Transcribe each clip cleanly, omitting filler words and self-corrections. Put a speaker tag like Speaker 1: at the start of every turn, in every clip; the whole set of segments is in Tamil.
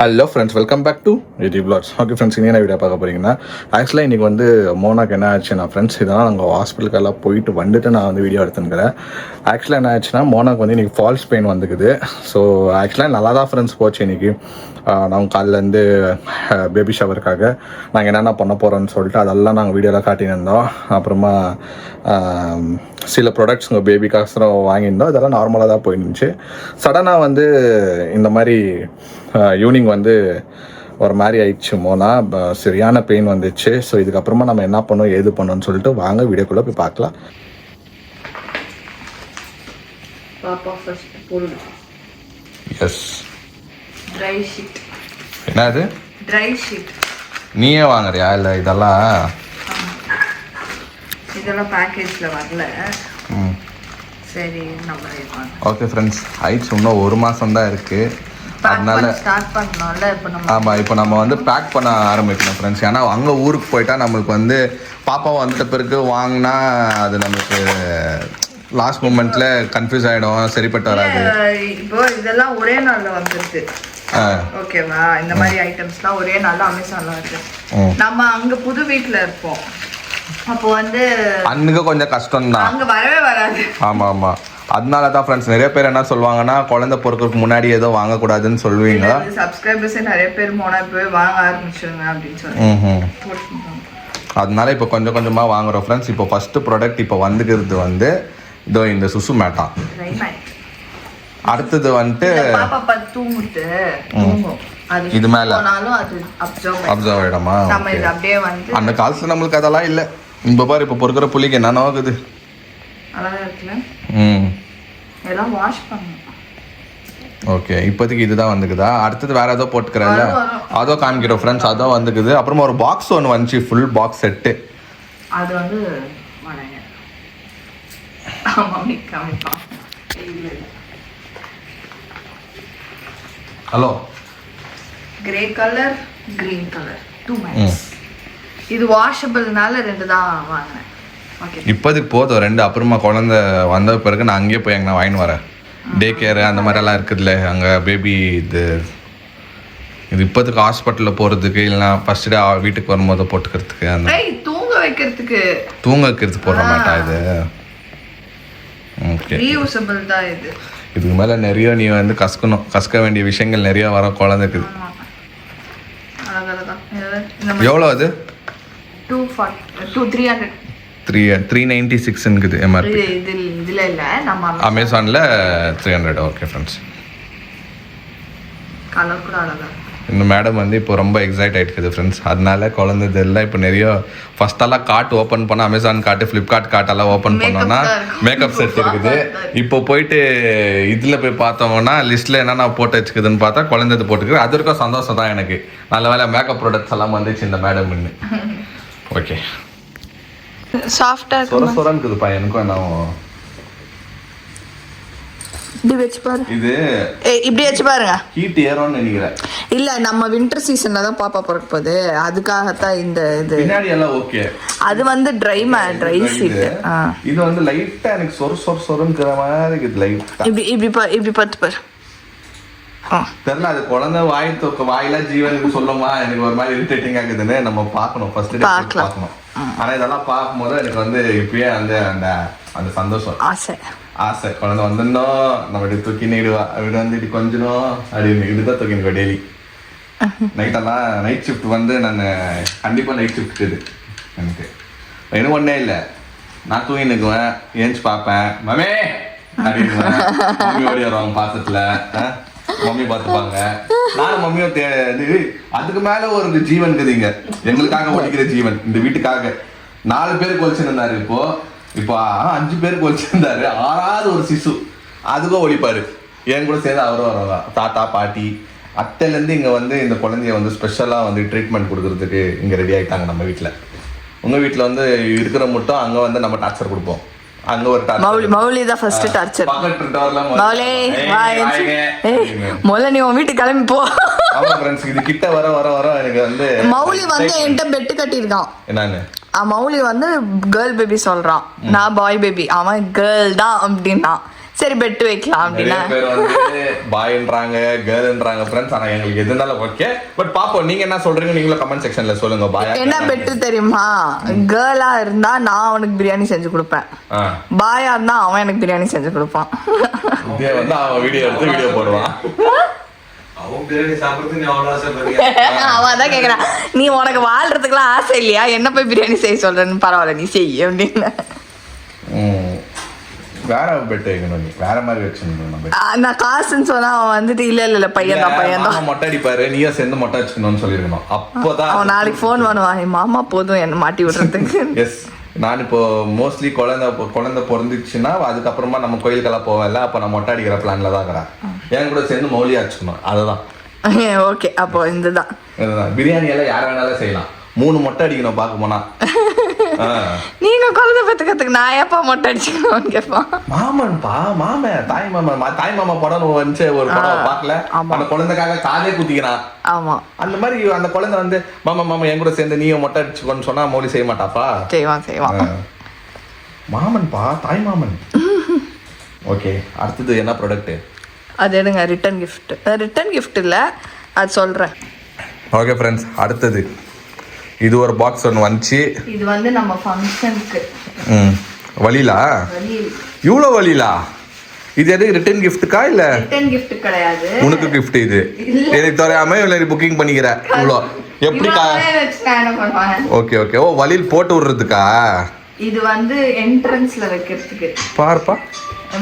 Speaker 1: Hello friends, welcome back to YouTube vlogs. Okay friends, என்ன வீடியோ பார்க்க போகிறீங்கன்னா, ஆக்சுவலாக இன்றைக்கி வந்து மோனாக்கு என்ன ஆச்சுன்னா ஃப்ரெண்ட்ஸ், இதெல்லாம் நாங்கள் ஹாஸ்பிட்டலுக்கெல்லாம் போயிட்டு வந்துட்டு நான் வந்து வீடியோ எடுத்துக்கிறேன். ஆக்சுவலாக என்ன ஆச்சுன்னா, மோனாக்கு வந்து இன்றைக்கி ஃபால்ஸ் பெயின் வந்துக்குது. ஸோ ஆக்சுவலாக நல்லா தான் ஃப்ரெண்ட்ஸ் போச்சு இன்றைக்கி. நாங்கள் காலிலேருந்து பேபி ஷவருக்காக நாங்கள் என்னென்ன பண்ண போகிறோன்னு சொல்லிட்டு அதெல்லாம் நாங்கள் வீடியோவில் காட்டியிருந்தோம். அப்புறமா சில ப்ராடக்ட்ஸ் உங்கள் பேபிக்காக வாங்கியிருந்தோம். இதெல்லாம் நார்மலாக தான் போயிருந்துச்சு. சடனாக வந்து இந்த மாதிரி ஈவினிங் வந்து ஒரு மாதிரி ஆயிடுச்சு மோனா, சரியான பெயின் வந்துச்சு. ஸோ இதுக்கப்புறமா நம்ம என்ன பண்ணோம் ஏது பண்ணோம்னு சொல்லிட்டு வாங்க வீடியோக்குள்ளே போய் பார்க்கலாம். Yes,
Speaker 2: dry sheet.
Speaker 1: என்னது
Speaker 2: ட்ரை ஷீட்?
Speaker 1: நீயே வாங்குறியா இல்லை இதெல்லாம்?
Speaker 2: இதெல்லாம் பேக்கேஜில் வரல. சரி, நம்ம
Speaker 1: ஓகே ஃப்ரெண்ட்ஸ், ஆயிடுச்சு. இன்னும் ஒரு மாதம் தான் இருக்குது. அதனால
Speaker 2: ஸ்டார்ட் பண்ணோம்ல இப்போ நம்ம.
Speaker 1: ஆமாம், இப்போ நம்ம வந்து பேக் பண்ண ஆரம்பிக்கணும் ஃப்ரெண்ட்ஸ். ஏன்னா அங்கே ஊருக்கு போயிட்டா நம்மளுக்கு வந்து பாப்பா வந்துட்ட பிறகு வாங்கினா அது நம்மளுக்கு லாஸ்ட் மூமெண்ட்டில் கன்ஃபியூஸ் ஆகிடும், சரிப்பட்டு வராது.
Speaker 2: இப்போ இதெல்லாம் ஒரே நாளில் வந்துருக்கு. ஓகேவா? இந்த மாதிரி ஐட்டம்ஸ்லாம் ஒரே நாளில் அமேசானில் வருது. நம்ம அங்கே புது வீட்டில் இருப்போம், அப்போ வந்து
Speaker 1: அன்னைக்கு கொஞ்சம் கஷ்டம் தான்,
Speaker 2: அங்கே வரவே வராது.
Speaker 1: ஆமாம் ஆமாம். அதனால தான் ஃப்ரெண்ட்ஸ் நிறைய பேர் என்ன சொல்லுவாங்கன்னா, குழந்தை பிறக்கிறதுக்கு முன்னாடி ஏதோ வாங்கக்கூடாதுன்னு சொல்லுவீங்க.
Speaker 2: சப்ஸ்கிரைபர்ஸே நிறைய பேர் போனால் இப்போ வாங்க ஆரம்பிச்சிருங்க அப்படின்னு சொல்லி.
Speaker 1: அதனால இப்போ கொஞ்சம் கொஞ்சமாக வாங்குறோம் ஃப்ரெண்ட்ஸ். இப்போ ஃபஸ்ட்டு ப்ராடக்ட் இப்போ வந்துக்கிறது வந்து இதோ இந்த சுசு மேட்டா. அடுத்தது வந்துட்டு இது மேலே அப்சர்வ் ஆகிடுமா? அந்த காலத்தில் நம்மளுக்கு அதெல்லாம் இல்லை. இப்போ பாரு, இப்போ பொறுக்கிற புள்ளிக்கு என்னென்ன ஆகுது.
Speaker 2: எல்லாம் வாஷ் பண்ணணும்.
Speaker 1: ஓகே, இப்போதைக்கு இதுதான் வந்துக்குதா? அடுத்தது வேற ஏதோ போட்டுக்கிறல்ல, அதோ காமிக்கிறோம் ஃப்ரெண்ட்ஸ். அதோ வந்துக்குது. அப்புறமா ஒரு பாக்ஸ் ஒன்று வந்துச்சு, ஃபுல் பாக்ஸ் செட்டு.
Speaker 2: அது வந்து
Speaker 1: hello,
Speaker 2: grey colour, green colour, 2 mats. இது வாஷபிள்னால 2 தான் வாங்கினேன்.
Speaker 1: இப்போதைக்கு போதும் 2. அப்புறமா குழந்தை வந்த பிறகு நான் அங்கேயே போய் அங்கே வாங்கின்னு வரேன். டே கேரு அந்த மாதிரிலாம் இருக்குதுல்ல அங்கே பேபி. இது இப்போதைக்கு ஹாஸ்பிட்டலில் போகிறதுக்கு, இல்லைனா ஃபர்ஸ்ட் டே வீட்டுக்கு வரும்போது போட்டுக்கிறதுக்கு, அந்த
Speaker 2: தூங்க வைக்கிறதுக்கு
Speaker 1: போட மாட்டா இது. ஓகே,
Speaker 2: ரீயூசபிள் தான் இது.
Speaker 1: இதுக்கு மேலே நிறைய நீ வந்து கசக்க வேண்டிய விஷயங்கள் நிறைய வர குழந்தைக்கு. எவ்வளோ அது? 396 எம்ஆர்பி.
Speaker 2: இதுல இல்ல, நம்ம
Speaker 1: அமேசான்ல 300. ஓகே ஃப்ரெண்ட்ஸ்,
Speaker 2: கலர் கூட அழகா.
Speaker 1: இந்த மேடம் வந்து இப்போ ரொம்ப எக்ஸைட் ஆகிட்டுக்குது ஃப்ரெண்ட்ஸ். அதனால குழந்தைது எல்லாம் இப்போ நிறைய ஃபஸ்ட்டெல்லாம் கார்ட் ஓப்பன் பண்ண, அமேசான் கார்ட்டு, ஃப்ளிப்கார்ட் கார்ட்டெல்லாம் ஓப்பன் பண்ணோன்னா மேக்கப் செட் இருக்குது. இப்போ போயிட்டு இதில் போய் பார்த்தோம்னா லிஸ்ட்டில் என்னென்ன போட்டு வச்சுக்குதுன்னு பார்த்தா குழந்தைது போட்டுக்குது. அது வரைக்கும் சந்தோஷம் தான் எனக்கு. நல்ல வேலை மேக்கப் ப்ராடக்ட்ஸ் எல்லாம் வந்துச்சு இந்த மேடம்னு. ஓகே,
Speaker 2: சாஃப்டா
Speaker 1: சொரன்னு இருக்குதுப்பா. எனக்கும் என்ன
Speaker 2: இப்படி வச்சு பாரு.
Speaker 1: இது
Speaker 2: இப்படி வச்சு பாருங்க.
Speaker 1: ஹீட் ஏறும்னு நினைக்கிறேன்.
Speaker 2: இல்ல, நம்ம வின்டர் சீசன்ல தான் பாப்பா பிறக்க போகுது, அதுக்காகத்தான் இந்த இது.
Speaker 1: பின்னாடி எல்லாம் ஓகே.
Speaker 2: அது வந்து ட்ரை ஷீட்.
Speaker 1: இது வந்து லைட்டா எனக்கு சொரங்கிற மாதிரி இருக்குது. லைட்டா
Speaker 2: இப்படி பார்த்து பாரு.
Speaker 1: தெரியல, அது குழந்தை வாயில ஜீவனுக்கு சொல்லுமா, எனக்கு ஒரு மாதிரி இரிட்டேட்டிங் ஆகுதுன்னு நம்ம பார்க்கணும். ஃபர்ஸ்ட் டே பார்க்கணும். ஆனா இதெல்லாம் பார்க்கும்போது எனக்கு வந்து இப்பயே வந்து அந்த சந்தோஷம், ஆசை குழந்தை வந்துடணும், நம்ம இப்படி தூக்கி நீடுவா, அப்படி வந்து இப்படி கொஞ்சணும் அப்படின்னு இப்படிதான் தூக்கினுக்கோ டெய்லி. நைட்டெல்லாம் நைட் ஷிஃப்ட் வந்து நான் கண்டிப்பாக நைட் ஷிஃப்ட் இது எனக்கு. எனக்கு ஒன்றே இல்லை, நான் தூங்கி நிற்குவேன், ஏஞ்சி பார்ப்பேன், மம்மே அப்படின்னு மம்மி ஓடி வருவாங்க பாசத்தில். மம்மி பார்த்துப்பாங்க, நானும் மம்மியும் அதுக்கு மேலே ஒரு ஜீவன் இருக்குதுங்க எங்களுக்காக ஒழிக்கிற ஜீவன். இந்த வீட்டுக்காக 4 பேருக்கு ஒழிச்சுருந்தாரு, இப்போ 5 பேருக்கு ஒழிச்சிருந்தாரு. 6வது ஒரு சிசு, அதுக்கும் ஒழிப்பாரு. என் கூட சேர்ந்து அவரும் வருவாங்க. தாத்தா பாட்டி அத்தையிலேருந்து இங்கே வந்து இந்த குழந்தைய வந்து ஸ்பெஷலாக வந்து ட்ரீட்மெண்ட் கொடுக்கறதுக்கு இங்கே ரெடி ஆகிட்டாங்க நம்ம வீட்டில். உங்கள் வீட்டில் வந்து இருக்கிற மட்டும் அங்கே வந்து நம்ம டார்ச்சர் கொடுப்போம். அங்க ஒரு
Speaker 2: மௌலி தான் ஃபர்ஸ்ட் டார்ச்சர். மௌலி முதல்ல நீ உன் வீட்டுக்கு கிளம்பி போ.
Speaker 1: ஆமா ஃப்ரெண்ட்ஸ், இது கிட்ட வர வர வர எனக்கு வந்து
Speaker 2: மௌலி வந்து என்கிட்ட பெட் கட்டியிருக்கான்.
Speaker 1: என்னன்னு
Speaker 2: மௌலி வந்து கேர்ள் பேபி சொல்றான், நான் பாய் பேபி, அவன் கேர்ள் தான் அப்படின்னா. சரி பெட் வைக்கலாம் அப்படின்னா
Speaker 1: பேர் வந்து பாய்ன்றாங்க கேர்ள்ன்றாங்க ஃப்ரெண்ட்ஸ். ஆனா எங்களுக்கு எது இருந்தாலும் ஓகே. பட் பாப்போம் நீங்க என்ன சொல்றீங்க, நீங்களும் கமெண்ட் செக்ஷன்ல சொல்லுங்க. பாயா
Speaker 2: என்ன பெட் தெரியுமா, கேர்ளா இருந்தா நான் அவனுக்கு பிரியாணி செஞ்சு கொடுப்பேன், பாயா இருந்தா அவன் எனக்கு பிரியாணி செஞ்சு கொடுப்பான்.
Speaker 1: இதே வந்து அவன் வீடியோ எடுத்து வீடியோ போடுவான்.
Speaker 2: அவன் தான் கேக்குறான், நீ உனக்கு வாழ்றதுக்குலாம் ஆசை இல்லையா, என்ன போய் பிரியாணி செய்ய சொல்றேன்னு, பரவாயில்ல நீ செய் அப்படின்னு.
Speaker 1: வேற பெட் வைக்கணும், நீ வேற மாதிரி வச்சுக்கணும்.
Speaker 2: நான் காசுன்னு சொன்னா அவன் வந்துட்டு இல்ல பையன் தான்
Speaker 1: மொட்டை அடிப்பாரு, நீயா சேர்ந்து மொட்டை வச்சுக்கணும்னு சொல்லிருக்கணும். அப்போதான்
Speaker 2: அவன் நாளைக்கு போன் பண்ணுவான், என் மாமா போதும் என்ன மாட்டி விடுறதுக்கு.
Speaker 1: எஸ், நான் இப்போ மோஸ்ட்லி குழந்தை பிறந்துச்சுன்னா அதுக்கப்புறமா நம்ம கோயிலுக்கெல்லாம் போவேன்ல, அப்போ நான் மொட்டை அடிக்கிற பிளான்ல தான் இருக்கிறேன். என் கூட சேர்ந்து மௌலியா வச்சுக்கணும், அதுதான்
Speaker 2: ஓகே. அப்போ இதுதான்
Speaker 1: பிரியாணி எல்லாம் யார வேணாலும் செய்யலாம். 3 மொட்டை அடிக்கணும் பார்க்க போனா.
Speaker 2: நீங்க குழந்தை பெத்துக்கிறதுக்கு நான் எப்பா மொட்டை அடிச்சுக்கணும்னு கேட்பான்.
Speaker 1: மாமன்பா, தாய் மாமா படம் வந்து ஒரு படம் பார்க்கல, அந்த குழந்தைக்காக காதே குத்திக்கிறான்.
Speaker 2: ஆமா,
Speaker 1: அந்த மாதிரி அந்த குழந்தை வந்து மாமா என் கூட சேர்ந்து நீயும் மொட்டை அடிச்சுக்கோன்னு சொன்னா மௌலி செய்ய மாட்டாப்பா.
Speaker 2: செய்வான்
Speaker 1: மாமன்பா, தாய் மாமன். ஓகே, அடுத்தது என்ன ப்ராடக்ட்?
Speaker 2: அது எடுங்க, ரிட்டர்ன் கிஃப்ட் இல்ல, அது சொல்றேன்.
Speaker 1: ஓகே ஃப்ரெண்ட்ஸ், அடுத்தது இது ஒரு பாக்ஸ் ஒன்று வந்துச்சு. இது
Speaker 2: வந்து நம்ம ஃபங்க்ஷனுக்கு.
Speaker 1: வலிலா இவ்வளோ வலிலா? இது எது ரிட்டர்ன் கிஃப்ட்டுக்கா இல்ல?
Speaker 2: ரிட்டர்ன் கிஃப்ட் கிடையாது,
Speaker 1: உனக்கு கிஃப்ட். இது எனக்கு தெரியாம இல்லை புக்கிங் பண்ணிக்கிற இவ்வளோ எப்படி? ஓகே. ஓ, வலியில் போட்டு விடுறதுக்கா? இது
Speaker 2: வந்து என்ட்ரன்ஸ்ல வைக்கிறதுக்கு.
Speaker 1: பார்ப்பா,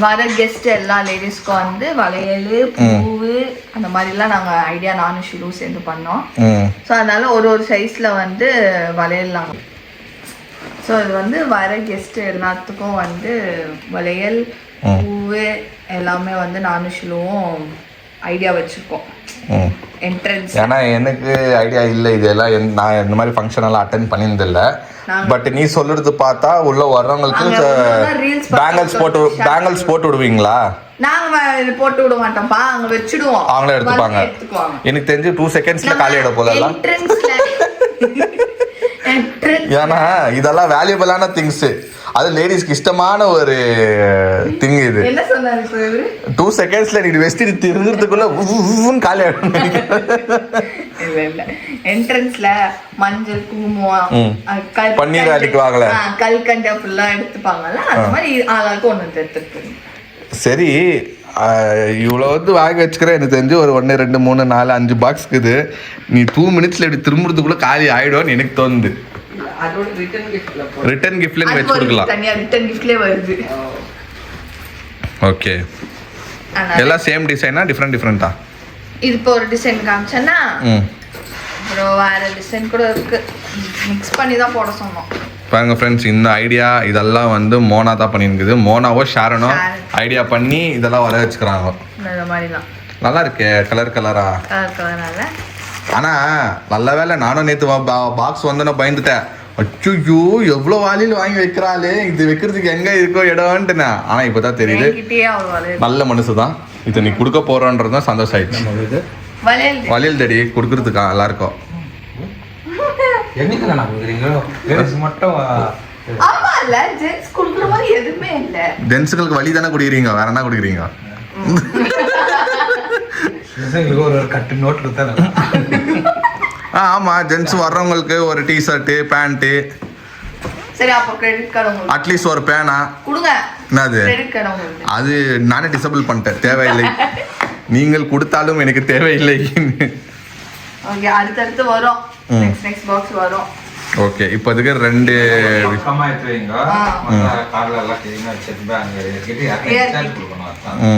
Speaker 2: வர கெஸ்ட் எல்லா லேடிஸ்க்கும் வந்து வளையல், பூவு அந்த மாதிரிலாம் நாங்கள் ஐடியா நானும் ஷிலும் சேர்ந்து பண்ணோம். ஸோ அதனால ஒரு சைஸில் வந்து வளையல் நாங்கள். ஸோ இது வந்து வர கெஸ்ட் எல்லாத்துக்கும் வந்து வளையல், பூவு எல்லாமே வந்து நானும் ஷிலுவும் ஐடியா வச்சுருக்கோம் என்ட்ரன்ஸ்.
Speaker 1: ஏன்னா எனக்கு ஐடியா இல்லை, இதெல்லாம் நான் இந்த மாதிரி ஃபங்க்ஷன் எல்லாம் அட்டென்ட் பண்ணியிருந்தில்ல. பட் நீ சொல்றது பார்த்தா உள்ள வர்றவங்களுக்கு பேங்கிள்ஸ் போட்டு விடுவீங்களா?
Speaker 2: நாங்க போட்டு விட மாட்டோம்ப்பா, அங்க வெச்சிடுவோம்,
Speaker 1: அவங்களே எடுத்துப்பாங்க. எனக்கு தெரிஞ்சு 2 செகண்ட்ஸ்ல காலி ஆயிட போதல்ல. ஏன்னா இதெல்லாம் வேல்யூபிளான திங்ஸ், அது லேடிஸ்க்கு இஷ்டமான ஒரு திங். இது 2 செகண்ட்ஸ்ல நீ வெஸ்ட் திருகிறதுக்குள்ள காலி ஆயிடும்.
Speaker 2: என்ட்ரன்ஸ்ல மஞ்சள், குங்குமம்,
Speaker 1: பன்னீர் அடிக்குவாங்கல,
Speaker 2: கல்கண்டா ஃபுல்லா எடுத்துப்பாங்கல்ல, அந்த மாதிரி ஆளாக்கு ஒண்ணு எடுத்துட்டு. சரி,
Speaker 1: இவ்வளோ வந்து வாங்கி வச்சுக்கிறேன். எனக்கு தெரிஞ்சு ஒரு 1 2 3 4 5 பாக்ஸ்க்குது. நீ 2 மினிட்ஸ்ல இப்படி திரும்புறதுக்குள்ள காலி ஆயிடும்னு எனக்கு தோணுது. ரிட்டர்ன் கிஃப்ட்ல நீ வச்சு கொடுக்கலாம்.
Speaker 2: ரிட்டர்ன் கிஃப்ட்லயே வருது.
Speaker 1: ஓகே, எல்லாம் சேம் டிசைனா டிஃபரெண்டா?
Speaker 2: இது இப்போ ஒரு டிசைன் காமிச்சேன்னா அப்புறம் வேற டிசைன் கூட இருக்கு, மிக்ஸ் பண்ணி தான் போட சொன்னோம்.
Speaker 1: பாருங்க ஃப்ரெண்ட்ஸ், இந்த ஐடியா இதெல்லாம் வந்து மோனா தான் பண்ணியிருக்குது. மோனாவோ ஷாரனோ ஐடியா பண்ணி இதெல்லாம் வர வச்சுக்கிறாங்க.
Speaker 2: இந்த மாதிரிலாம்
Speaker 1: நல்லா இருக்கு, கலரா. ஆனா நல்ல வேலை நானும் நேற்று பாக்ஸ் வந்து நான் பயந்துட்டேன். அச்சுயோ எவ்வளோ வாலியில் வாங்கி வைக்கிறாளே, இது வைக்கிறதுக்கு எங்க இருக்கோ இடம்ன்ட்டுனா. ஆனா இப்பதான் தெரியுது நல்ல மனசு தான் இதை நீ கொடுக்க போறோன்றதுதான் சந்தோஷம் ஆயிடுச்சு. வளையல் தடி கொடுக்கறதுக்கா எல்லாருக்கும். ஜென்ஸுகளுக்கு வலி தானே குடிக்கிறீங்க, வேற என்ன குடிக்கிறீங்க? ஆமா, ஜென்ஸ் வர்றவங்களுக்கு ஒரு டிஷர்ட்டு, பேண்ட்டு,
Speaker 2: சரி அப்ப கிரெடிட் கார்டு
Speaker 1: அட்லீஸ்ட் ஒரு பேனா
Speaker 2: கொடுங்க.
Speaker 1: என்னது அது நானே டிசபிள் பண்ணிட்டேன், தேவையில்லை. நீங்கள் கொடுத்தாலும் எனக்கு தேவையில்லை.
Speaker 2: ஓகே, அடுத்து வரும், நெக்ஸ்ட் பாக்ஸ் வரும்.
Speaker 1: ஓகே, இப்போதுக்கு 2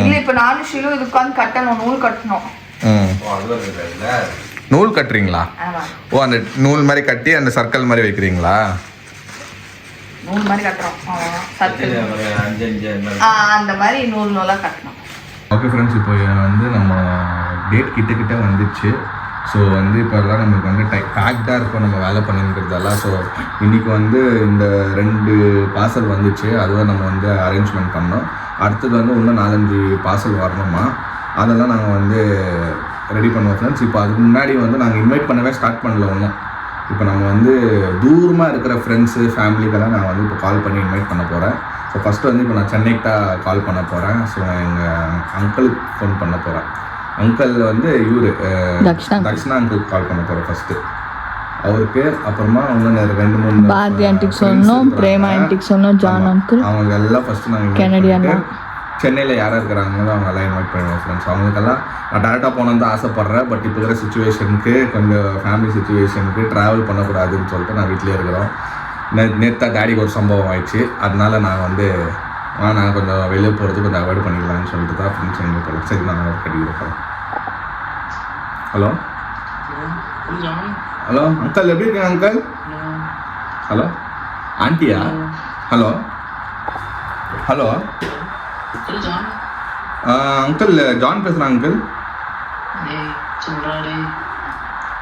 Speaker 2: இல்ல இப்ப நானும் ஷிலு இது உட்காந்து கட்டணும், நூல் கட்டணும்.
Speaker 1: நூல் கட்டுறீங்களா? ஓ, அந்த நூல் மாதிரி கட்டி அந்த சர்க்கிள் மாதிரி வைக்கிறீங்களா?
Speaker 2: நூல் மாதிரி கட்டுறோம், சர்க்கிள் அந்த மாதிரி நூலா கட்டணும்.
Speaker 1: ஓகே ஃப்ரெண்ட்ஸ், இப்போ வந்து நம்ம டேட் கிட்ட வந்துச்சு. ஸோ வந்து இப்போ எல்லாம் நம்மளுக்கு வந்து பேக்டாக இருக்கும் நம்ம வேலை பண்ணிருக்கிறதெல்லாம். ஸோ இன்றைக்கி வந்து இந்த 2 பார்சல் வந்துச்சு, அதுவும் நம்ம வந்து அரேஞ்ச்மெண்ட் பண்ணோம். அடுத்தது வந்து இன்னும் 4-5 பார்சல் வரணுமா, அதெல்லாம் நாங்கள் வந்து ரெடி பண்ணுவோம் ஃப்ரெண்ட்ஸ். இப்போ அதுக்கு முன்னாடி வந்து நாங்கள் இன்வைட் பண்ணவே ஸ்டார்ட் பண்ணல ஒன்றும். இப்போ நம்ம வந்து தூரமாக இருக்கிற ஃப்ரெண்ட்ஸு ஃபேமிலிக்கெல்லாம் நான் வந்து இப்போ கால் பண்ணி இன்வைட் பண்ண போகிறேன். ஸோ ஃபஸ்ட்டு வந்து இப்போ நான் சென்னைக்கு தான் கால் பண்ண போகிறேன். ஸோ எங்கள் அங்கிளுக்கு ஃபோன் பண்ண போகிறேன். அங்கிள் வந்து இவர் தக்ஷனா அங்கிளுக்கு கால் பண்ண போகிறேன் ஃபஸ்ட்டு அவருக்கு. அப்புறமா இன்னும் 2-3
Speaker 2: பாரதி ஆண்டிக்கு சொன்னோம், பிரேமா ஆண்டிக்கு சொன்னோம், ஜான் அங்கிள்,
Speaker 1: அவங்க எல்லாம் ஃபஸ்ட்டு நாங்கள்
Speaker 2: கெனடியன்
Speaker 1: சென்னையில் யாராக இருக்கிறாங்களோ அவங்க எல்லாம் இன்வைட் பண்ணுவேன் ஃப்ரெண்ட்ஸ். அவங்களுக்கெல்லாம் நான் டேரெக்டாக போகணுன்னு தான் ஆசைப்பட்றேன். பட் இப்போ இருக்கிற சுச்சுவேஷனுக்கு கொஞ்சம் ஃபேமிலி சுச்சுவேஷனுக்கு ட்ராவல் பண்ணக்கூடாதுன்னு சொல்லிட்டு நான் வீட்டிலே இருக்கிறோம். நேற்று டேடிக்கு ஒரு சம்பவம் ஆயிடுச்சு. அதனால நான் வந்து நான் கொஞ்சம் வெளியே போகிறதுக்கு கொஞ்சம் அவாய்ட் பண்ணிக்கலாம்னு சொல்லிட்டு தான் ஃப்ரெண்ட்ஸ் எங்கே போகிறேன். சரி நான் கட்டிக்கிறேன். ஹலோ ஹலோ அங்கிள், எப்படி இருக்கேன் அங்கிள்? ஹலோ ஆண்டியா? ஹலோ ஹலோ அங்கிள், ஜான் பேசுகிறேன் அங்கிள்.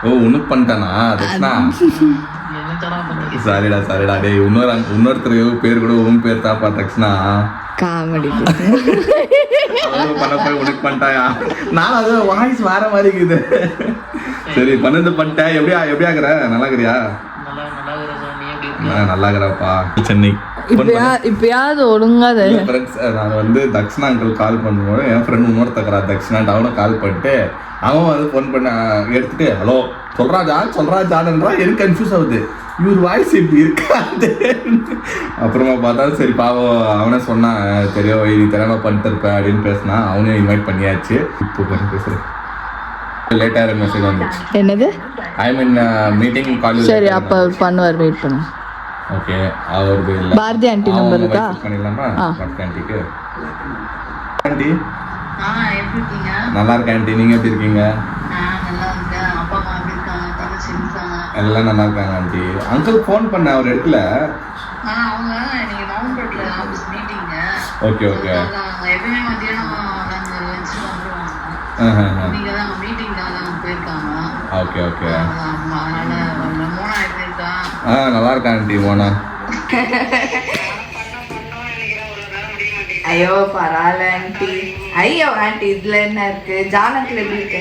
Speaker 1: ஓ உனக்கு பண்ணிட்டானா தக்ஷனா? சரிடா டே இன்னொருத்தர் பேர் கூட உன் பேர் தாப்பா தக்ஷனா.
Speaker 2: காமெடி
Speaker 1: பண்ண போய் உனக்கு பண்ணிட்டாயா? நான் அது வாய்ஸ் வேற மாதிரி இருக்குது. சரி பண்ணிட்டேன். எப்படி ஆகுற? நல்லா இருக்கிறியா? நல்லா இருக்கிறாப்பா. சென்னை
Speaker 2: இப்பயாவது ஒழுங்கா
Speaker 1: நான் வந்து தக்ஷனா அங்கிள் கால் பண்ணும்போது என் ஃப்ரெண்ட் இன்னொருத்தக்கிறா தக்ஷனா, அவனை கால் பண்ணிட்டு அவன் வந்து ஃபோன் பண்ண எடுத்துட்டு ஹலோ சொல்றாஜான்றா. எனக்கு கன்ஃபியூஸ் ஆகுது, இவர் வாய்ஸ் இப்படி இருக்காது. அப்புறமா பார்த்தா சரி பாவம் அவனே சொன்னான், தெரியும் நீ தெரியாம பண்ணிட்டு இருப்ப அப்படின்னு பேசினா. அவனையும் இன்வைட் பண்ணியாச்சு. இப்போ கொஞ்சம் பேசுறேன். லேட்டாக மெசேஜ் வந்துச்சு.
Speaker 2: என்னது?
Speaker 1: ஐ மீன் மீட்டிங் கால்.
Speaker 2: சரி அப்போ பண்ணுவார், வெயிட் பண்ணு.
Speaker 1: ஓகே அவரது இல்லை.
Speaker 2: பாரதி ஆண்டி நம்பர் இருக்கா?
Speaker 1: பண்ணிடலாமா? பாரதி ஆண்டிக்கு. ஆண்டி
Speaker 3: எப்படி இருக்கீங்க?
Speaker 1: நல்லா இருக்கேன் ஆண்டி, நீங்க எப்படி இருக்கீங்க?
Speaker 3: நல்லா இருக்கேன். அப்பா அம்மா எப்படி இருக்காங்க? தங்கச்சி இருக்காங்க?
Speaker 1: எல்லாம் நல்லா இருக்காங்க ஆண்டி. அங்கிள் ஃபோன் பண்ண அவர் எடுக்கல.
Speaker 3: அவங்க நீங்க நவம்பர்ல ஆஃபீஸ் மீட்டிங்க.
Speaker 1: ஓகே
Speaker 3: எப்பவுமே மத்தியானம் நாங்க லஞ்ச் வந்துருவாங்க. நீங்க தான் மீட்டிங்காக போயிருக்காங்க.
Speaker 1: ஓகே
Speaker 3: அதனால மோனா எப்படி இருக்கா?
Speaker 1: நல்லா இருக்கேன் ஆண்டி. மோனா
Speaker 2: ஐயோ பரவாயில்ல ஆண்டி. ஐயோ ஆண்டி இதுல என்ன இருக்கு? ஜான் அங்கிள் எப்படி இருக்கு?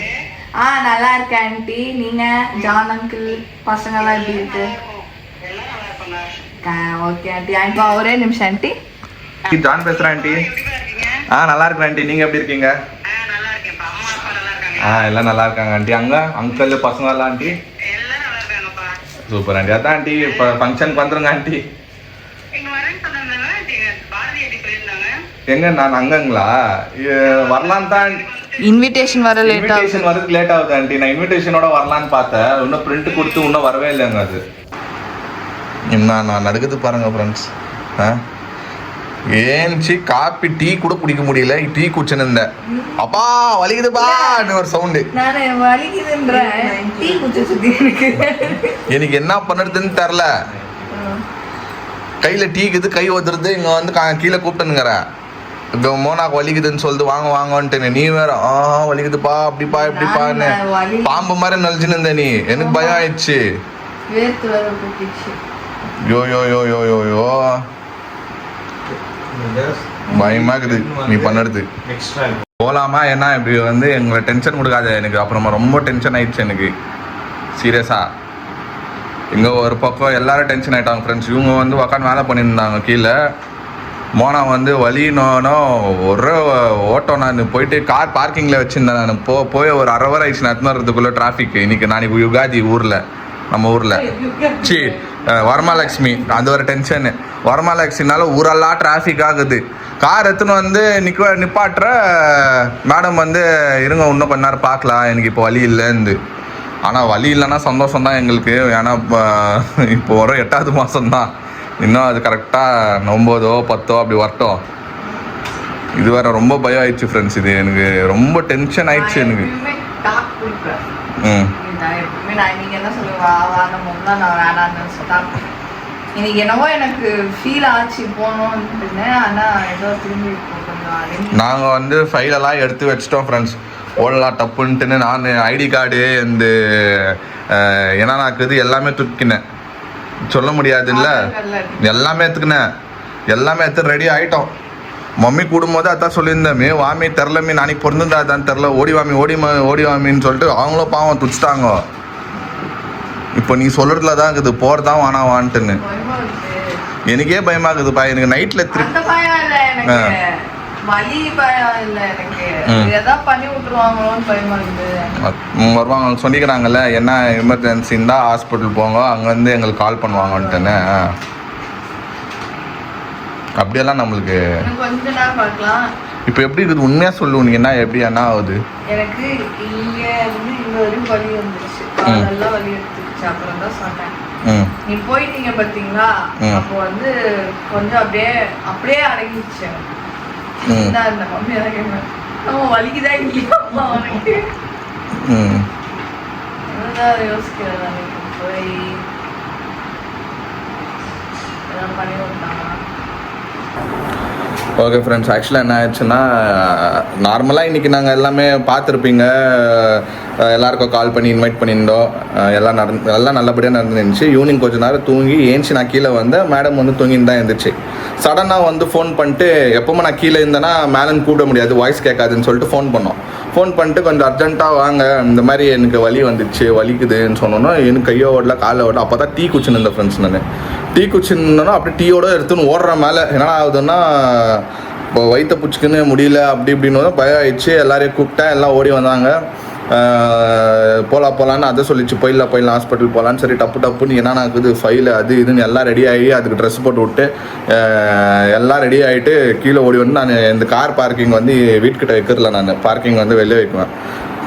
Speaker 2: நல்லா இருக்கேன் ஆண்டி. நீங்க ஜான் அங்கிள் பசங்க எல்லாம் எப்படி இருக்கு? Okay aunty. ஆண்டி ஒரே நிமிஷம் ஆண்டி.
Speaker 1: ஜான் பேசுறேன் ஆண்டி. நல்லா இருக்கேன் ஆண்டி, நீங்க எப்படி இருக்கீங்க? எல்லாம் நல்லா இருக்காங்க ஆண்டி. அங்க அங்கிள் பசங்க எல்லாம் ஆண்டி? Super aunty. அதான் ஆண்டி இப்போ ஃபங்க்ஷனுக்கு வந்துருங்க ஆண்டி. எங்க நான் அங்கங்களா வரலான்னு தான்.
Speaker 2: இன்விடேஷன் வர லேட் ஆகுது.
Speaker 1: இன்விடேஷன் வரதுக்கு லேட் ஆகுது ஆண்டி. நான் இன்விடேஷனோட வரலான்னு பார்த்தேன். இன்னும் பிரிண்ட் கொடுத்து இன்னும் வரவே இல்லைங்க. அது இன்னும் நான் நடக்குது பாருங்க ஃப்ரெண்ட்ஸ். ஏன்ச்சி காப்பி டீ கூட குடிக்க முடியல. டீ குடிச்சுன்னு இருந்தேன். அப்பா வலிக்குதுப்பா ஒரு சவுண்டு. எனக்கு என்ன பண்ணுறதுன்னு தெரில. கையில் டீக்குது, கை ஒதுறது. இங்கே வந்து கீழே கூப்பிட்டுனுங்கிற இப்போ மோனாக்கு வலிக்குதுன்னு சொல்லிட்டு வாங்குவான்ட்டு நீ வேற வலிக்குதுப்பா அப்படிப்பா இப்படிப்பான்னு பாம்பு மாதிரி நெளிச்சுன்னு இருந்த நீ. எனக்கு பயம் ஆயிடுச்சு. யோ பயமா இருக்குது நீ பண்ணது. போலாமா? ஏன்னா இப்படி வந்து எங்களை டென்ஷன் கொடுக்காது எனக்கு. அப்புறமா ரொம்ப டென்ஷன் ஆயிடுச்சு எனக்கு சீரியஸா. இங்கே ஒரு பக்கம் எல்லாரும் டென்ஷன் ஆகிட்டாங்க ஃப்ரெண்ட்ஸ். இவங்க வந்து உக்காந்து வேலை பண்ணியிருந்தாங்க கீழே. மோனா வந்து வலினோனோ ஒரு ஓட்டம். நான் போயிட்டு கார் பார்க்கிங்கில் வச்சுருந்தேன். நான் போய் ஒரு 1/2 hour ஆயிடுச்சு. நான் வரதுக்குள்ளே டிராஃபிக். இன்றைக்கி நாளைக்கு யுகாதி ஊரில், நம்ம ஊரில் வரமாலட்சுமி. அது ஒரு டென்ஷனு. வரமாலட்சுமினால ஊரெல்லாம் டிராஃபிக் ஆகுது. கார் எடுத்துன்னு வந்து நிப்பாட்டுற மேடம் வந்து இருங்க இன்னும் கொஞ்ச நேரம் பார்க்கலாம், எனக்கு இப்போ வலி இல்லைன்னு. ஆனால் வலி இல்லைன்னா சந்தோஷம் தான் எங்களுக்கு. ஏன்னா இப்போ வர 8வது மாதம்தான். இன்னும் அது கரெக்டாக 9 10 அப்படி வரட்டும். இது வேற ரொம்ப பயம் ஆயிடுச்சு ஃப்ரெண்ட்ஸ். இது எனக்கு ரொம்ப டென்ஷன் ஆயிடுச்சு எனக்கு. நாங்கள் வந்து ஃபைலெல்லாம் எடுத்து வச்சிட்டோம் ஃப்ரெண்ட்ஸ். ஓடலாம் டப்புன்ட்டுன்னு. நான் ஐடி கார்டு இந்த என்னன்னாக்குது எல்லாமே தூக்கினேன். சொல்ல முடியாதுல்ல, எல்லாமே எடுத்துக்கினேன். எல்லாமே எடுத்து ரெடி ஆகிட்டோம். மம்மி கூடும்போது அதான் சொல்லியிருந்தேன், வாமி தெரிலமே நாளைக்கு பிறந்திருந்தா அதான் தெரில, ஓடி வாமின்னு சொல்லிட்டு அவங்களும் பாவம் துடிச்சிட்டாங்க. இப்போ நீ சொல்கிறதுல தான் இருக்குது போகிறதான் வானாவான்ட்டுன்னு. எனக்கே பயமாகுதுப்பா எனக்கு நைட்ல
Speaker 2: அந்த பயம் இல்ல எனக்கு, வலி பயம் இல்ல எனக்கு, ஏதாவது பண்ணி விட்டுருவாங்களோன்னு பயமா இருக்குது.
Speaker 1: வருவாங்க சொல்லிக்கிறாங்கல்ல, என்ன எமர்ஜென்சி இருந்தா ஹாஸ்பிட்டல் போங்க, அங்க வந்து எங்களுக்கு கால் பண்ணுவாங்கன்ட்டுன்னு. அப்படியெல்லாம் நம்மளுக்கு
Speaker 2: கொஞ்ச நேரம் பார்க்கலாம்.
Speaker 1: இப்போ எப்படி இருக்குது உண்மையா சொல்லுவீங்கன்னா எப்படி என்ன ஆகுது?
Speaker 2: எனக்கு இங்க இருந்து இங்க வரையும் வலி வந்துருச்சு, காலெல்லாம் வலி எடுத்துருச்சு. அப்புறம் தான் சொன்னேன், நீ போயிட்டீங்க பாத்தீங்களா, அப்போ வந்து கொஞ்சம் அப்படியே அடங்கிடுச்சு. இந்த மம்மி எல்லாம் கேட்கணும், நம்ம வலிக்குதான் இல்லையா அவனுக்கு, அதுதான் யோசிக்கிறேன். போய் எல்லாம் பண்ணி விட்டாங்க.
Speaker 1: ஓகே ஃப்ரெண்ட்ஸ், ஆக்சுவலாக என்ன ஆயிடுச்சுன்னா, நார்மலாக இன்றைக்கி நாங்கள் எல்லாமே பார்த்துருப்பீங்க, எல்லாருக்கும் கால் பண்ணி இன்வைட் பண்ணியிருந்தோம், எல்லாம் நல்லபடியாக நடந்துருந்துச்சு. ஈவினிங் கொஞ்சம் நேரம் தூங்கி ஏஞ்சி நான் கீழே வந்தேன், மேடம் வந்து தூங்கின்னு தான் இருந்துச்சு. சடனாக வந்து ஃபோன் பண்ணிட்டு, எப்போவுமே நான் கீழே இருந்தேன்னா மேலேன்னு கூப்பிட முடியாது, வாய்ஸ் கேட்காதுன்னு சொல்லிட்டு ஃபோன் பண்ணிட்டு கொஞ்சம் அர்ஜென்ட்டாக வாங்க, இந்த மாதிரி எனக்கு வலி வந்துச்சு, வலிக்குதுன்னு சொன்னோன்னா எனக்கு கையோ ஓடல காலை ஓடல. அப்போ தான் டீ குச்சின்னு இருந்தேன் ஃப்ரெண்ட்ஸ். நான் டீ குச்சின்னா அப்படியே டீயோடு எடுத்துன்னு ஓடுற மேலே என்ன ஆகுதுன்னா, இப்போ வயிற்ற பிடிச்சிக்கின்னு முடியல அப்படி இப்படின்னு பயம் ஆயிடுச்சு. எல்லாரையும் கூப்பிட்டேன், எல்லாம் ஓடி வந்தாங்க. போகலான்னு அதை சொல்லிச்சு, போயிடலாம் ஹாஸ்பிட்டல் போகலான்னு. சரி டப்புன்னு என்னென்ன இருக்குது ஃபைலு அது இதுன்னு எல்லாம் ரெடி ஆகி அதுக்கு ட்ரெஸ் போட்டு விட்டு எல்லாம் ரெடி ஆகிட்டு கீழே ஓடி வந்து நான் இந்த கார் பார்க்கிங் வந்து வீட்டுக்கிட்ட வைக்கிறல, நான் பார்க்கிங் வந்து வெளியே வைக்குவேன்,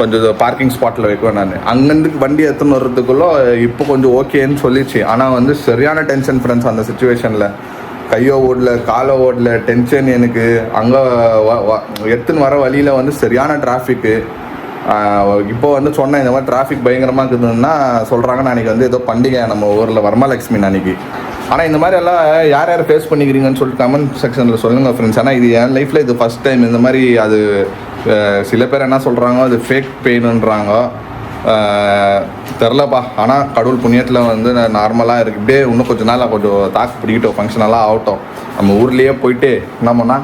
Speaker 1: கொஞ்சம் பார்க்கிங் ஸ்பாட்டில் வைக்குவேன். நான் அங்கேருந்து வண்டி எடுத்துன்னு வர்றதுக்குள்ளே இப்போ கொஞ்சம் ஓகேன்னு சொல்லிச்சு. ஆனால் வந்து சரியான டென்ஷன் ஃப்ரெண்ட்ஸ் அந்த சுச்சுவேஷனில். கையோ ஓடல காலோ ஓடல, டென்ஷன் எனக்கு. அங்கே எடுத்துன்னு வர வழியில் வந்து சரியான டிராஃபிக்கு. இப்போ வந்து சொன்னேன் இந்த மாதிரி டிராஃபிக் பயங்கரமாக இருக்குதுன்னா சொல்கிறாங்க, நாளைக்கு வந்து ஏதோ பண்டிகை நம்ம ஊரில் வரமலட்சுமி அன்னைக்கு. ஆனால் இந்த மாதிரி எல்லாம் யார் ஃபேஸ் பண்ணிக்கிறீங்கன்னு சொல்லிட்டு கமெண்ட் செக்ஷனில் சொல்லுங்கள் ஃப்ரெண்ட்ஸ். ஆனால் இது என் லைஃப்பில் இது ஃபஸ்ட் டைம் இந்த மாதிரி. அது சில பேர் என்ன சொல்கிறாங்க, அது ஃபேக் பெயின்ன்றாங்க, தெரிலப்பா. ஆனால் கடவுள் புண்ணியத்தில் வந்து நார்மலாக இருக்குது. இப்படியே இன்னும் கொஞ்சம் நாள் கொஞ்சம் தாக்கு பிடிக்கிட்டோம், ஃபங்க்ஷனெல்லாம் ஆகட்டும். நம்ம ஊர்லேயே போயிட்டு என்னம்மா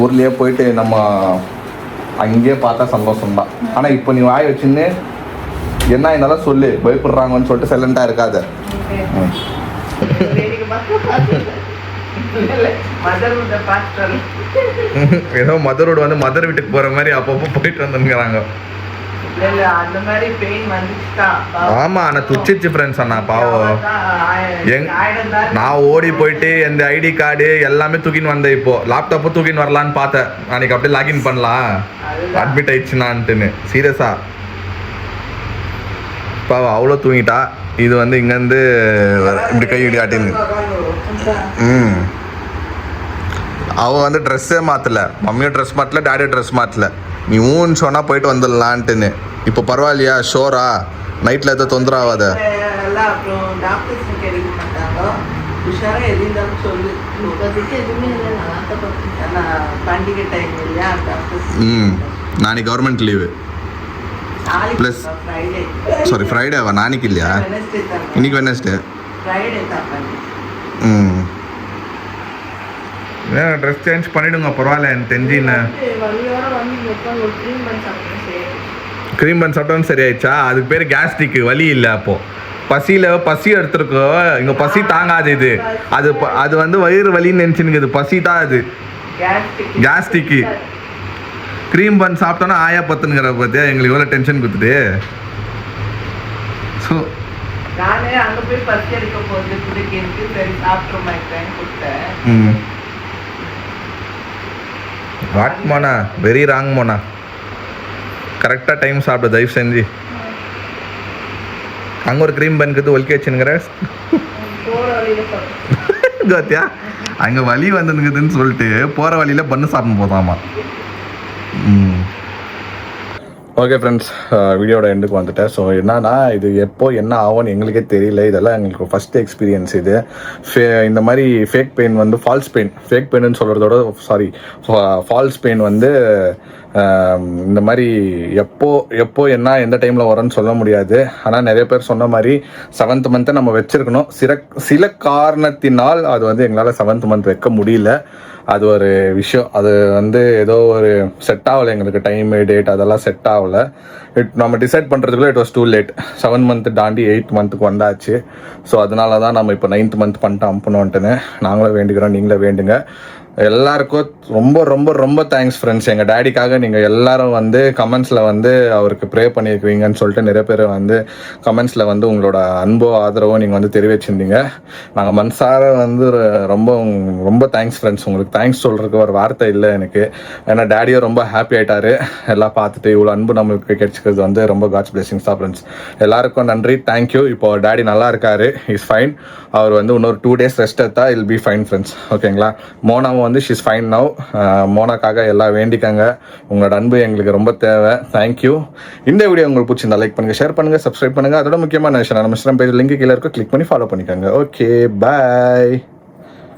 Speaker 1: ஊர்லேயே போயிட்டு நம்ம அங்கேயே பார்த்தா சந்தோஷம்தான். ஆனால் இப்போ நீ வாய் வச்சுன்னு என்ன இருந்தாலும் சொல்லு, பயப்படுறாங்கன்னு சொல்லிட்டு சைலண்டாக இருக்காத. ஏதோ மதரோட வந்து மதர் வீட்டுக்கு போகிற மாதிரி அப்பப்போ போயிட்டு வந்துங்கிறாங்க. ஆமா, ஆனா துச்சிச்சு ஃப்ரெண்ட்ஸ். அண்ணா பாவம், நான் ஓடி போயிட்டு இந்த ஐடி கார்டு எல்லாமே தூக்கின்னு வந்தேன். இப்போ லேப்டாப்பும் தூக்கின்னு வரலான்னு பார்த்தேன், அன்னைக்கு அப்படியே லாகின் பண்ணலாம் அட்மிட் ஆயிடுச்சுனான்ட்டுன்னு. சீரியஸா பாவம் அவ்வளோ தூங்கிட்டா. இது வந்து இங்கேருந்து இப்படி கையடி ஆட்டின்னு. அவன் வந்து ட்ரெஸ்ஸே மாற்றலை, மம்மியும் ட்ரெஸ் மாற்றல, டேடியும் ட்ரெஸ் மாற்றல. நீ ஊன்னு சொன்னால் போயிட்டு வந்துடலான்ட்டுன்னு. இப்போ பரவாயில்லையா, ஷோரா, நைட்டில் எதாவது தொந்தரவு ஆகாத? நாளைக்கு கவர்மெண்ட் லீவு ப்ளஸ் சாரி ஃப்ரைடேவா? நாளைக்கு இல்லையா, இன்னைக்கு வெட்னஸ்டே. ட்ரெஸ் சேஞ்ச் பண்ணிவிடுங்க, பரவாயில்ல. எனக்கு தெரிஞ்சு க்ரீம் பன் சாப்பிட்டோன்னு சரியாயிடுச்சா? அதுக்கு பேர் கேஸ்ட்ரிக்கு, வலி இல்லை. அப்போது பசி எடுத்துருக்கோ, இங்கே பசி தாங்காது. இது அது வந்து வயிறு வலின்னு நினச்சினுக்குது, பசி தான் அது கேஸ்ட்ரிக்கு. க்ரீம் பன் சாப்பிட்டோன்னா ஆயா பத்துங்கிற பார்த்தியா, எங்களுக்கு எவ்வளோ டென்ஷன் கொடுத்துட்டு. So what Mona, very wrong Mona. கரெக்டாக டைம் சாப்பிடு தயவு செஞ்சு. அங்கே ஒரு க்ரீம் பன்னுக்கு ஒலிக்க வச்சுங்கிற கோத்தியா, அங்கே வலி வந்துங்குதுன்னு சொல்லிட்டு போகிற வழியில் பண்ணு சாப்பிட போதாமா. ஓகே ஃப்ரெண்ட்ஸ், வீடியோட எண்டுக்கு வந்துட்டேன். ஸோ என்னன்னா, இது எப்போ என்ன ஆகும்னு எங்களுக்கே தெரியல. இதெல்லாம் எங்களுக்கு ஃபஸ்ட்டு எக்ஸ்பீரியன்ஸ். இது இந்த மாதிரி ஃபேக் பெயின் வந்து ஃபால்ஸ் பெயின், ஃபேக் பெயின்னு சொல்கிறதோட ஃபால்ஸ் பெயின் வந்து இந்த மாதிரி எப்போ என்ன எந்த டைமில் வரும்னு சொல்ல முடியாது. ஆனால் நிறைய பேர் சொன்ன மாதிரி 7th மந்த்தை நம்ம வச்சுருக்கணும். சில காரணத்தினால் அது வந்து எங்களால் 7th மந்த் வைக்க முடியல. அது ஒரு விஷயம். அது வந்து ஏதோ ஒரு செட் ஆகலை எங்களுக்கு, டைமு டேட் அதெல்லாம் செட் ஆகலை. நம்ம டிசைட் பண்ணுறதுக்குள்ள it was too late. 7 month தாண்டி 8 மந்த்துக்கு வந்தாச்சு. ஸோ அதனால தான் நம்ம இப்போ 9th மந்த் பண்ணிட்டு அனுப்பணுன்ட்டுன்னு நாங்களும் வேண்டிக்கிறோம், நீங்களே வேண்டுங்க. எல்லாருக்கும் ரொம்ப ரொம்ப ரொம்ப தேங்க்ஸ் ஃப்ரெண்ட்ஸ். எங்கள் டேடிக்காக நீங்கள் எல்லாரும் வந்து கமெண்ட்ஸில் வந்து அவருக்கு ப்ரே பண்ணியிருக்கிறீங்கன்னு சொல்லிட்டு நிறைய பேர் வந்து கமெண்ட்ஸில் வந்து உங்களோட அன்போ ஆதரவோ நீங்கள் வந்து தெரிவிச்சிருந்தீங்க. நாங்கள் மனசார வந்து ரொம்ப ரொம்ப தேங்க்ஸ் ஃப்ரெண்ட்ஸ். உங்களுக்கு தேங்க்ஸ் சொல்கிறதுக்கு ஒரு வார்த்தை இல்லை எனக்கு. ஏன்னா டேடியும் ரொம்ப ஹாப்பி ஆகிட்டாரு எல்லாம் பார்த்துட்டு. இவ்வளோ அன்பு நம்மளுக்கு கிடைச்சிக்கிறது வந்து ரொம்ப காட்ஸ் பிளெஸிங்ஸ் தான் ஃப்ரெண்ட்ஸ். எல்லாருக்கும் நன்றி, தேங்க்யூ. இப்போ டேடி நல்லா இருக்காரு, இஸ் ஃபைன். அவர் வந்து இன்னொரு 2 days ரெஸ்ட் எடுத்தா இல் பி ஃபைன் ஃப்ரெண்ட்ஸ். ஓகேங்களா? மோனாவும் வந்து ஷீஸ் ஃபைன் நவ். மோனாக்காக எல்லாம் வேண்டிக்காங்க. உங்களோட அன்பு எங்களுக்கு ரொம்ப தேவை. தேங்க்யூ. இந்த வீடியோ உங்களுக்கு பிடிச்சிருந்தா லைக் பண்ணுங்கள், ஷேர் பண்ணுங்கள், சப்ஸ்கிரைப் பண்ணுங்கள். அதோட முக்கியமான விஷயம் நம்ம இன்ஸ்டாகிராம் பேஜ் லிங்க் கீழே இருக்கும், கிளிக் பண்ணி ஃபாலோ பண்ணிக்கோங்க. ஓகே, பாய்.